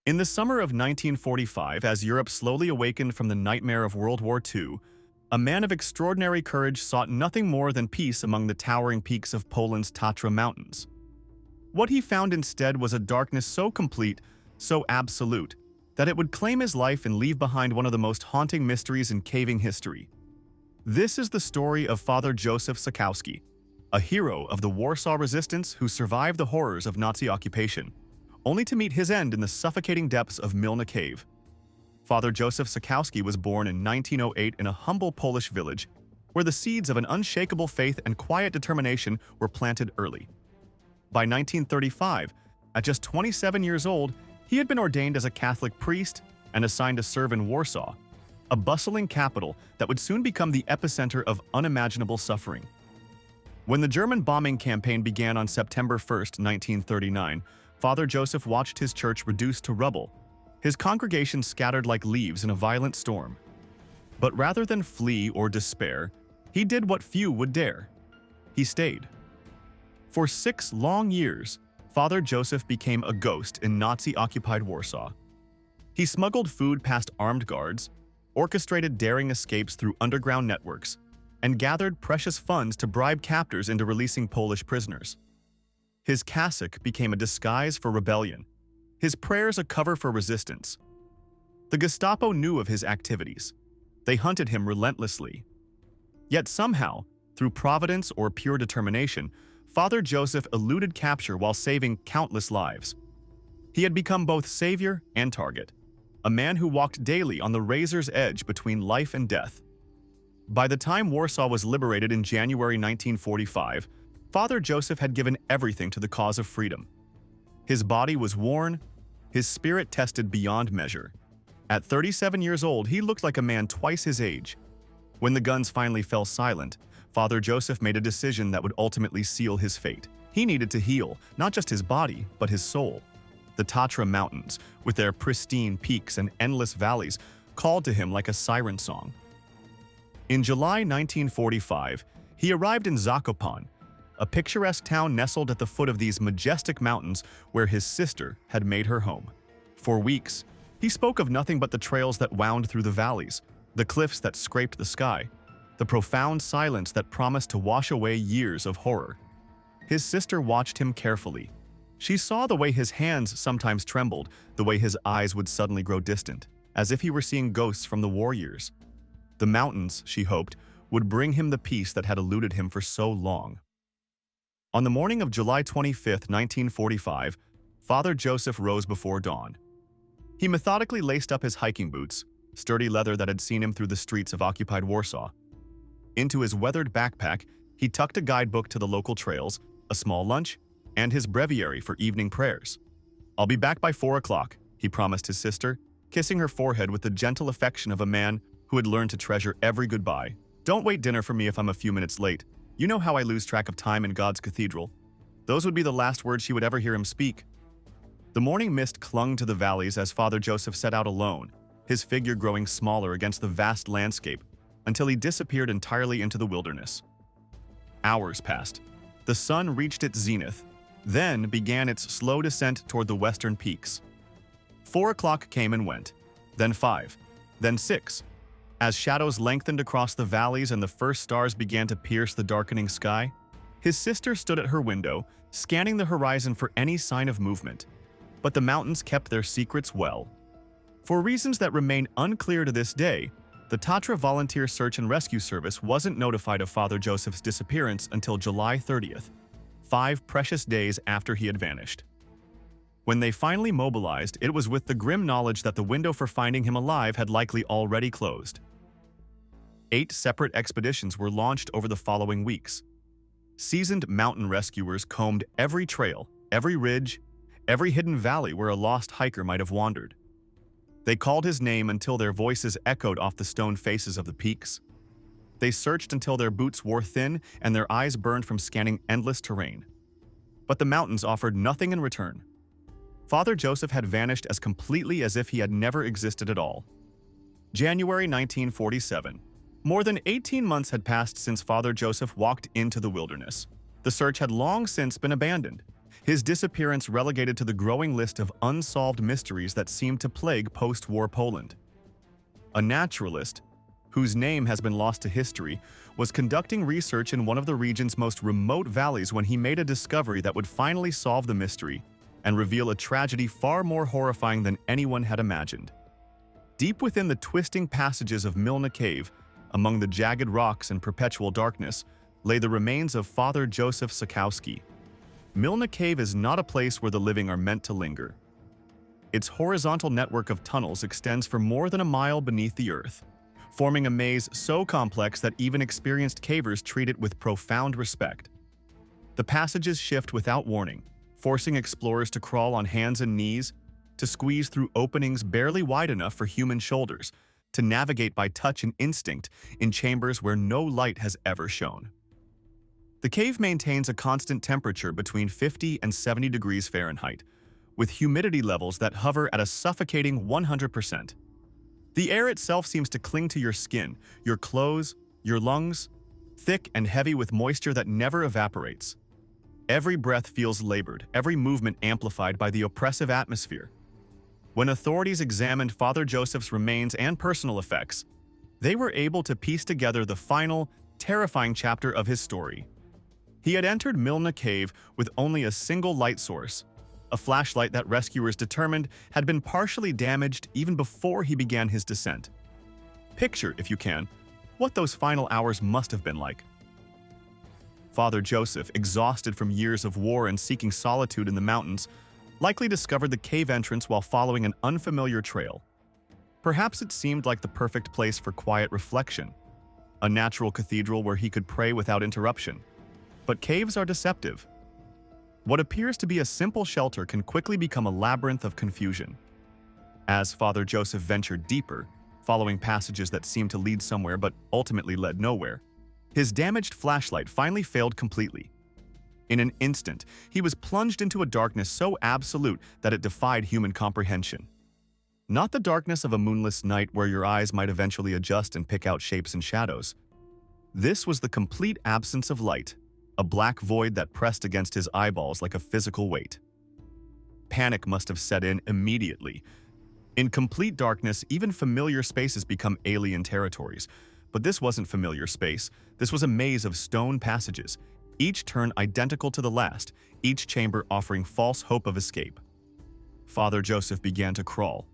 In the summer of 1945, as Europe slowly awakened from the nightmare of World War II, a man of extraordinary courage sought nothing more than peace among the towering peaks of Poland's Tatra Mountains. What he found instead was a darkness so complete, so absolute, that it would claim his life and leave behind one of the most haunting mysteries in caving history. This is the story of Father Joseph Sakowski, a hero of the Warsaw Resistance who survived the horrors of Nazi occupation, only to meet his end in the suffocating depths of Mylna Cave. Father Joseph Sakowski was born in 1908 in a humble Polish village, where the seeds of an unshakable faith and quiet determination were planted early. By 1935, at just 27 years old, he had been ordained as a Catholic priest and assigned to serve in Warsaw, a bustling capital that would soon become the epicenter of unimaginable suffering. When the German bombing campaign began on September 1, 1939, Father Joseph watched his church reduced to rubble, his congregation scattered like leaves in a violent storm. But rather than flee or despair, he did what few would dare. He stayed. For 6 long years, Father Joseph became a ghost in Nazi-occupied Warsaw. He smuggled food past armed guards, orchestrated daring escapes through underground networks, and gathered precious funds to bribe captors into releasing Polish prisoners. His cassock became a disguise for rebellion, his prayers a cover for resistance. The Gestapo knew of his activities. They hunted him relentlessly. Yet somehow, through providence or pure determination, Father Joseph eluded capture while saving countless lives. He had become both savior and target, a man who walked daily on the razor's edge between life and death. By the time Warsaw was liberated in January 1945, Father Joseph had given everything to the cause of freedom. His body was worn, his spirit tested beyond measure. At 37 years old, he looked like a man twice his age. When the guns finally fell silent, Father Joseph made a decision that would ultimately seal his fate. He needed to heal, not just his body, but his soul. The Tatra Mountains, with their pristine peaks and endless valleys, called to him like a siren song. In July 1945, he arrived in Zakopane, a picturesque town nestled at the foot of these majestic mountains where his sister had made her home. For weeks, he spoke of nothing but the trails that wound through the valleys, the cliffs that scraped the sky, the profound silence that promised to wash away years of horror. His sister watched him carefully. She saw the way his hands sometimes trembled, the way his eyes would suddenly grow distant, as if he were seeing ghosts from the war years. The mountains, she hoped, would bring him the peace that had eluded him for so long. On the morning of July 25, 1945, Father Joseph rose before dawn. He methodically laced up his hiking boots, sturdy leather that had seen him through the streets of occupied Warsaw. Into his weathered backpack, he tucked a guidebook to the local trails, a small lunch, and his breviary for evening prayers. "I'll be back by 4 o'clock," he promised his sister, kissing her forehead with the gentle affection of a man who had learned to treasure every goodbye. "Don't wait dinner for me if I'm a few minutes late. You know how I lose track of time in God's cathedral." Those would be the last words she would ever hear him speak. The morning mist clung to the valleys as Father Joseph set out alone, his figure growing smaller against the vast landscape, until he disappeared entirely into the wilderness. Hours passed. The sun reached its zenith, then began its slow descent toward the western peaks. 4 o'clock came and went, then 5, then 6. As shadows lengthened across the valleys and the first stars began to pierce the darkening sky, his sister stood at her window, scanning the horizon for any sign of movement. But the mountains kept their secrets well. For reasons that remain unclear to this day, the Tatra Volunteer Search and Rescue Service wasn't notified of Father Joseph's disappearance until July 30th, 5 precious days after he had vanished. When they finally mobilized, it was with the grim knowledge that the window for finding him alive had likely already closed. 8 separate expeditions were launched over the following weeks. Seasoned mountain rescuers combed every trail, every ridge, every hidden valley where a lost hiker might have wandered. They called his name until their voices echoed off the stone faces of the peaks. They searched until their boots wore thin and their eyes burned from scanning endless terrain. But the mountains offered nothing in return. Father Joseph had vanished as completely as if he had never existed at all. January 1947. More than 18 months had passed since Father Joseph walked into the wilderness. The search had long since been abandoned. his disappearance relegated to the growing list of unsolved mysteries that seemed to plague post-war Poland. A naturalist, whose name has been lost to history, was conducting research in one of the region's most remote valleys when he made a discovery that would finally solve the mystery and reveal a tragedy far more horrifying than anyone had imagined. Deep within the twisting passages of Mylna Cave, among the jagged rocks and perpetual darkness, lay the remains of Father Joseph Sikowski. Mylna Cave is not a place where the living are meant to linger. Its horizontal network of tunnels extends for more than a mile beneath the earth, forming a maze so complex that even experienced cavers treat it with profound respect. The passages shift without warning, forcing explorers to crawl on hands and knees, to squeeze through openings barely wide enough for human shoulders, to navigate by touch and instinct in chambers where no light has ever shone. The cave maintains a constant temperature between 50 and 70 degrees Fahrenheit, with humidity levels that hover at a suffocating 100%. The air itself seems to cling to your skin, your clothes, your lungs, thick and heavy with moisture that never evaporates. Every breath feels labored, every movement amplified by the oppressive atmosphere. When authorities examined Father Joseph's remains and personal effects, they were able to piece together the final, terrifying chapter of his story. He had entered Mylna Cave with only a single light source, a flashlight that rescuers determined had been partially damaged even before he began his descent. Picture, if you can, what those final hours must have been like. Father Joseph, exhausted from years of war and seeking solitude in the mountains, likely discovered the cave entrance while following an unfamiliar trail. Perhaps it seemed like the perfect place for quiet reflection, a natural cathedral where he could pray without interruption. But caves are deceptive. What appears to be a simple shelter can quickly become a labyrinth of confusion. As Father Joseph ventured deeper, following passages that seemed to lead somewhere but ultimately led nowhere, his damaged flashlight finally failed completely. In an instant, he was plunged into a darkness so absolute that it defied human comprehension. Not the darkness of a moonless night where your eyes might eventually adjust and pick out shapes and shadows. This was the complete absence of light, a black void that pressed against his eyeballs like a physical weight. Panic must have set in immediately. In complete darkness, even familiar spaces become alien territories. But this wasn't familiar space. This was a maze of stone passages, each turn identical to the last, each chamber offering false hope of escape. Father Joseph began to crawl.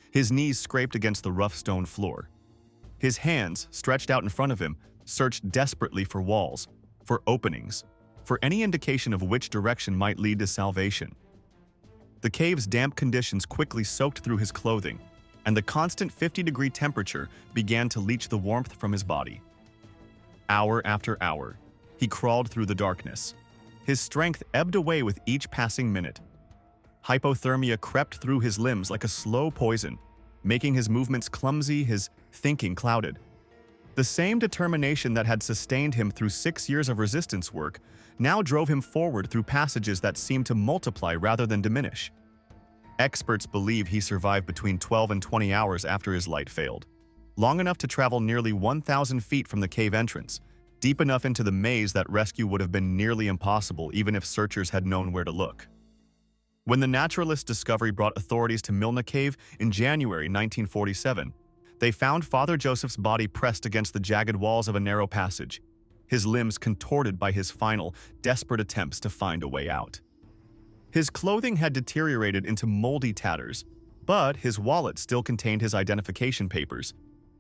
His knees scraped against the rough stone floor. His hands, stretched out in front of him, searched desperately for walls, for openings, for any indication of which direction might lead to salvation. The cave's damp conditions quickly soaked through his clothing, and the constant 50-degree temperature began to leach the warmth from his body. Hour after hour, he crawled through the darkness. His strength ebbed away with each passing minute. Hypothermia crept through his limbs like a slow poison, making his movements clumsy, his thinking clouded. The same determination that had sustained him through 6 years of resistance work now drove him forward through passages that seemed to multiply rather than diminish. Experts believe he survived between 12 and 20 hours after his light failed, long enough to travel nearly 1,000 feet from the cave entrance, deep enough into the maze that rescue would have been nearly impossible even if searchers had known where to look. When the naturalist's discovery brought authorities to Mylna Cave in January 1947, they found Father Joseph's body pressed against the jagged walls of a narrow passage, his limbs contorted by his final, desperate attempts to find a way out. His clothing had deteriorated into moldy tatters, but his wallet still contained his identification papers,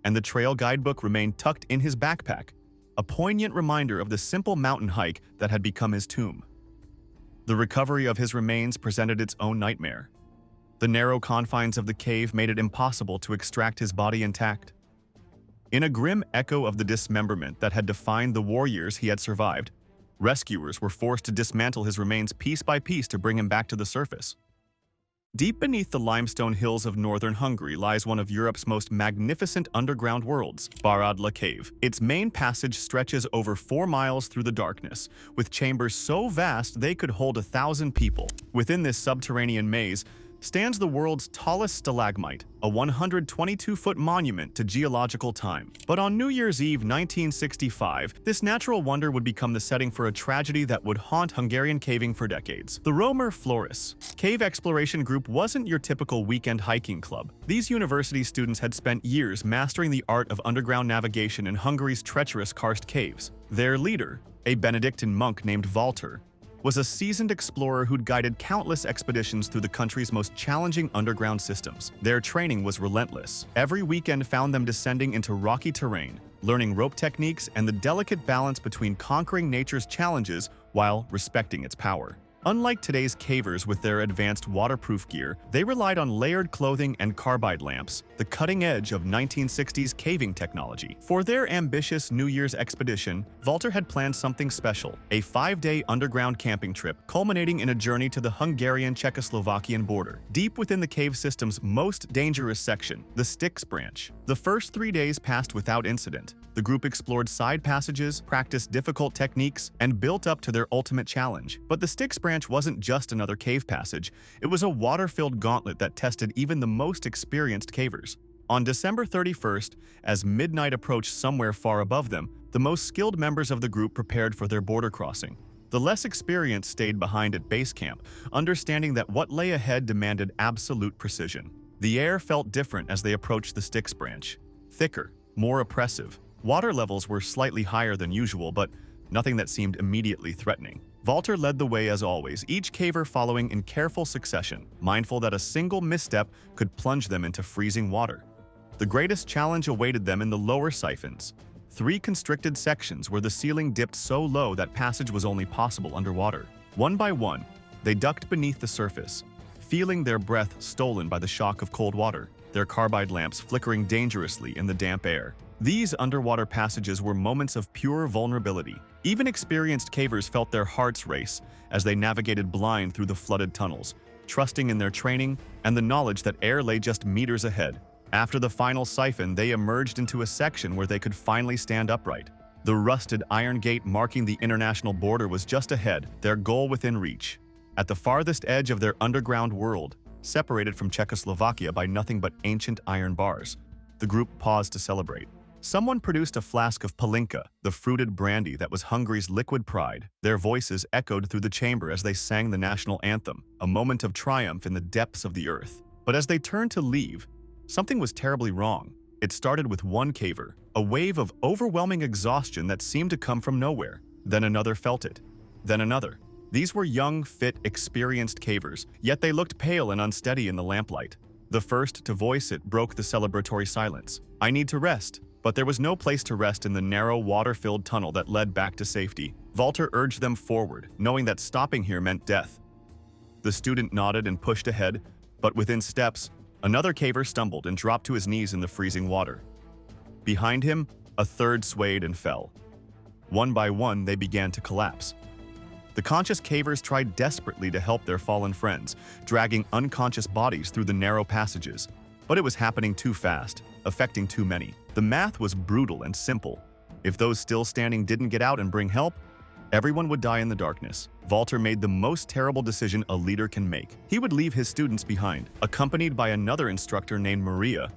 and the trail guidebook remained tucked in his backpack, a poignant reminder of the simple mountain hike that had become his tomb. The recovery of his remains presented its own nightmare. The narrow confines of the cave made it impossible to extract his body intact. In a grim echo of the dismemberment that had defined the war years he had survived, rescuers were forced to dismantle his remains piece by piece to bring him back to the surface. Deep beneath the limestone hills of Northern Hungary lies one of Europe's most magnificent underground worlds, Baradla Cave. Its main passage stretches over 4 miles through the darkness, with chambers so vast they could hold 1,000 people. Within this subterranean maze, stands the world's tallest stalagmite, a 122-foot monument to geological time. But on New Year's Eve 1965, this natural wonder would become the setting for a tragedy that would haunt Hungarian caving for decades. The Romer Flores Cave Exploration Group wasn't your typical weekend hiking club. These university students had spent years mastering the art of underground navigation in Hungary's treacherous karst caves. Their leader, a Benedictine monk named Walter, was a seasoned explorer who'd guided countless expeditions through the country's most challenging underground systems. Their training was relentless. Every weekend found them descending into rocky terrain, learning rope techniques and the delicate balance between conquering nature's challenges while respecting its power. Unlike today's cavers with their advanced waterproof gear, they relied on layered clothing and carbide lamps, the cutting edge of 1960s caving technology. For their ambitious New Year's expedition, Walter had planned something special, a 5-day underground camping trip culminating in a journey to the Hungarian-Czechoslovakian border, deep within the cave system's most dangerous section, the Styx branch. The first 3 days passed without incident. The group explored side passages, practiced difficult techniques, and built up to their ultimate challenge. But the Styx branch wasn't just another cave passage, it was a water-filled gauntlet that tested even the most experienced cavers. On December 31st, as midnight approached somewhere far above them, the most skilled members of the group prepared for their border crossing. The less experienced stayed behind at base camp, understanding that what lay ahead demanded absolute precision. The air felt different as they approached the Styx branch. Thicker, more oppressive. Water levels were slightly higher than usual, but nothing that seemed immediately threatening. Walter led the way as always, each caver following in careful succession, mindful that a single misstep could plunge them into freezing water. The greatest challenge awaited them in the lower siphons, 3 constricted sections where the ceiling dipped so low that passage was only possible underwater. One by one, they ducked beneath the surface, feeling their breath stolen by the shock of cold water, their carbide lamps flickering dangerously in the damp air. These underwater passages were moments of pure vulnerability. Even experienced cavers felt their hearts race as they navigated blind through the flooded tunnels, trusting in their training and the knowledge that air lay just meters ahead. After the final siphon, they emerged into a section where they could finally stand upright. The rusted iron gate marking the international border was just ahead, their goal within reach. At the farthest edge of their underground world, separated from Czechoslovakia by nothing but ancient iron bars, the group paused to celebrate. Someone produced a flask of palinka, the fruited brandy that was Hungary's liquid pride. Their voices echoed through the chamber as they sang the national anthem, a moment of triumph in the depths of the earth. But as they turned to leave, something was terribly wrong. It started with one caver, a wave of overwhelming exhaustion that seemed to come from nowhere. Then another felt it. Then another. These were young, fit, experienced cavers, yet they looked pale and unsteady in the lamplight. The first to voice it broke the celebratory silence. "I need to rest." But there was no place to rest in the narrow, water-filled tunnel that led back to safety. Walter urged them forward, knowing that stopping here meant death. The student nodded and pushed ahead, but within steps, another caver stumbled and dropped to his knees in the freezing water. Behind him, a third swayed and fell. One by one, they began to collapse. The conscious cavers tried desperately to help their fallen friends, dragging unconscious bodies through the narrow passages. But it was happening too fast, affecting too many. The math was brutal and simple. If those still standing didn't get out and bring help, everyone would die in the darkness. Walter made the most terrible decision a leader can make. He would leave his students behind. Accompanied by another instructor named Maria,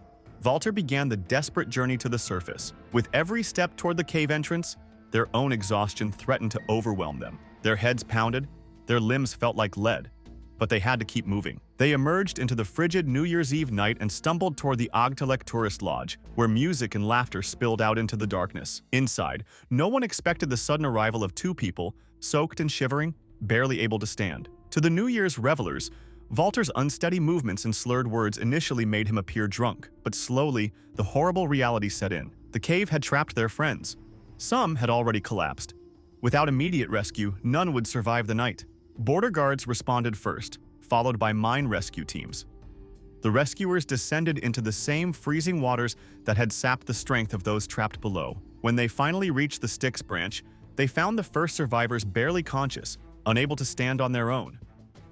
Walter began the desperate journey to the surface. With every step toward the cave entrance, their own exhaustion threatened to overwhelm them. Their heads pounded, their limbs felt like lead, but they had to keep moving. They emerged into the frigid New Year's Eve night and stumbled toward the Agtelek Tourist Lodge, where music and laughter spilled out into the darkness. Inside, no one expected the sudden arrival of 2 people, soaked and shivering, barely able to stand. To the New Year's revelers, Walter's unsteady movements and slurred words initially made him appear drunk, but slowly, the horrible reality set in. The cave had trapped their friends. Some had already collapsed. Without immediate rescue, none would survive the night. Border guards responded first, followed by mine rescue teams. The rescuers descended into the same freezing waters that had sapped the strength of those trapped below. When they finally reached the Styx branch, they found the first survivors barely conscious, unable to stand on their own.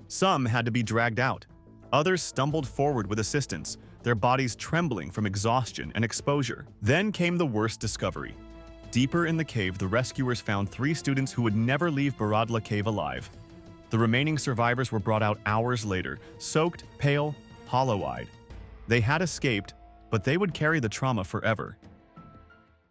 Some had to be dragged out. Others stumbled forward with assistance, their bodies trembling from exhaustion and exposure. Then came the worst discovery. Deeper in the cave, the rescuers found 3 students who would never leave Baradla Cave alive. The remaining survivors were brought out hours later, soaked, pale, hollow-eyed. They had escaped, but they would carry the trauma forever.